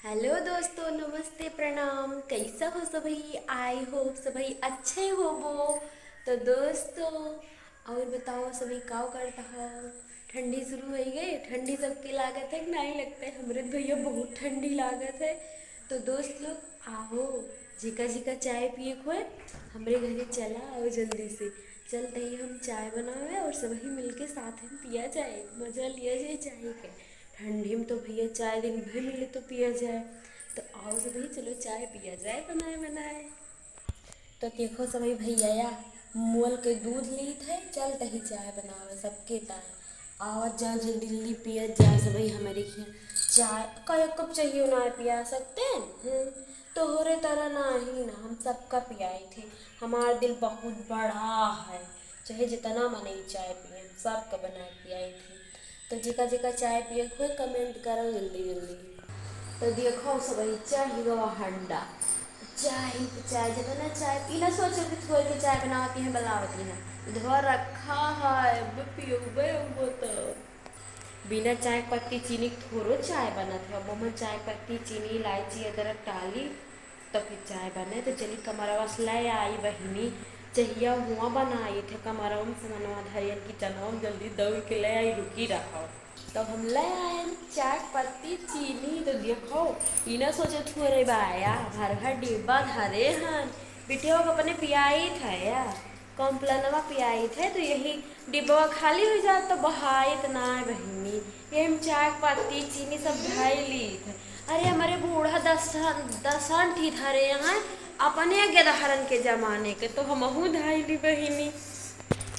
Hello दोस्तों, नमस्ते, प्रणाम। कैसा हो सभी? आई होप सभी अच्छे हो वो। तो दोस्तों, और बताओ सभी का करता हो? ठंडी शुरू हो गई। ठंडी सबकी लागत है कि नहीं लगता है? हमरे भैया बहुत ठंडी लागत है। तो दोस्त लोग आओ, जिका जिका चाय पिए खोए हमरे घरे चला आओ जल्दी से। चलते ही हम चाय बनावे और सभी मिलके साथ में पिया जाए, मजा लिया जाए चाय के। ठंडी में तो भैया चाय दिन भर मिले तो पिया जाए। तो आओ सभी, चलो चाय पिया जाए बनाए बनाए। तो देखो सभी, भैया मोल के दूध ली थे, चल तही चाय बनावे सबके टाइम। आवत जा जल्दी जल्दी पिया जा सभी हमारे यहाँ चाय। कई कप चाहिए ना पिया सकते हैं? तोहरे तरह ना ही ना, हम सबका पियाई थे। हमारा दिल बहुत बड़ा है, चाहे जितना मने चाय पिए सबका बना पियाई थी। तो जिका जिका चाय पिए हुए कमेंट करो जल्दी जल्दी। तो देखो सभी, चाय गवा हंडा चाय चाय जितना चाय पीना सोचो कि थोड़ी के चाय बनाती हैं बनाती हैं। इधर रखा है पियो वो तो बिना चाय पत्ती चीनी थोड़ो चाय बना था। अब मैं चाय पत्ती चीनी इलायची अदरक डाली तो फिर चाय बने। तो चली कमरवा से ले आई बहिनी, चाहिए हुआ बनाई थे कमरवा में सामानवा धरियन की चनवा जल्दी दौड़ के ले आई, रुकी रहो। तो हम ले आए चाय पत्ती चीनी। तो देखो ई ना सोचे थोड़े बाया भर भर डिब्बा धरे हन। बिटिया को अपने पियाई था या कॉम्प्लानवा पियाई थे, तो यही डिब्बा खाली हो जात तो बहाइत ना बहिनी। ये हम चाय पत्ती चीनी सब ढाई ली थे। अरे हमारे बूढ़ा दसन थी धरे यहाँ अपने गेदहरन के जमाने के, तो हमहू ढाई ली बहिनी।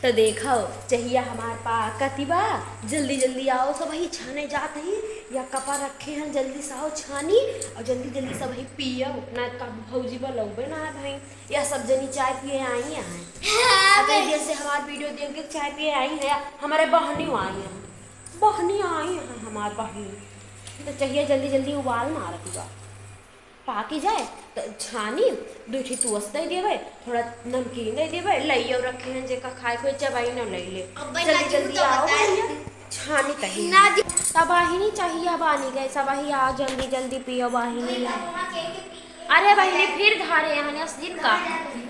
तो देखो चाहिए हमारे पास कतिबा, जल्दी जल्दी आओ सब ही छाने जाते ही या कपा रखे हैं, जल्दी से आओ छानी और जल्दी जल्दी सब ही पियो ना। का भौजी बोलोगे ना भाई, या सब जनी चाय पिए आई हैं। कई देर से हमारी वीडियो देख के चाय पिए आई है। हमारे बहनी आई हैं, बहनी आई हैं हमारी बहनी। तो चाहिए जल्दी जल्दी उबाल मारती बा पाकी जाए तो छानी दूठी तुअस दे देवे, थोड़ा नमकीन दे देवे, लइयो रखे हैं जेका खाए कोई चबाई न ले ले। जल्दी जल्दी आओ भैया, छानी तही सब वाहिनी चाहिए बानी गए सब ही आओ जल्दी जल्दी पियो वाहिनी। अरे बहनी फिर धारे यहाँ असजिन का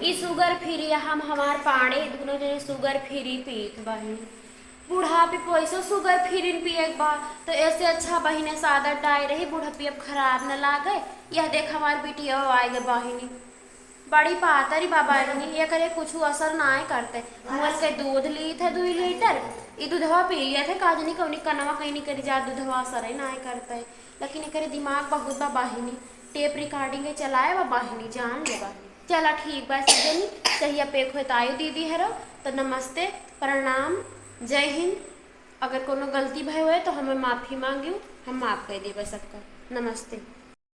ई शुगर फ्री हम हमार पाड़े दोनों जने शुगर फ्री पीत बहनी। बुढ़ापे पैसा शुगर फ्री पिए बा तो ऐसे अच्छा बहिने सादा डाई रही बुढ़ापी अब खराब न लागे। यह देख हमारी बिटिया आएगा बहिनी बड़ी पातरी बाबा ये करे कुछ असर ना करते। मोल के दूध ली थे 2 लीटर, ये दूधवा पी लिया थे काजनी कौनी कनवा कहीं नहीं करी जा दूधवा असर ही ना करते। लेकिन करे दिमाग बहुत बा बाहिनी, टेप रिकॉर्डिंग चलाए बा बाहिनी जान ले बाहिनी। चला ठीक बा सजनी, चाहिए पेक होता आयु दीदी है तो नमस्ते प्रणाम जय हिंद। अगर कोनो गलती भय हुए तो हमें माफ़ी मांगियो, हम माफ़ कर देवे सबका। नमस्ते।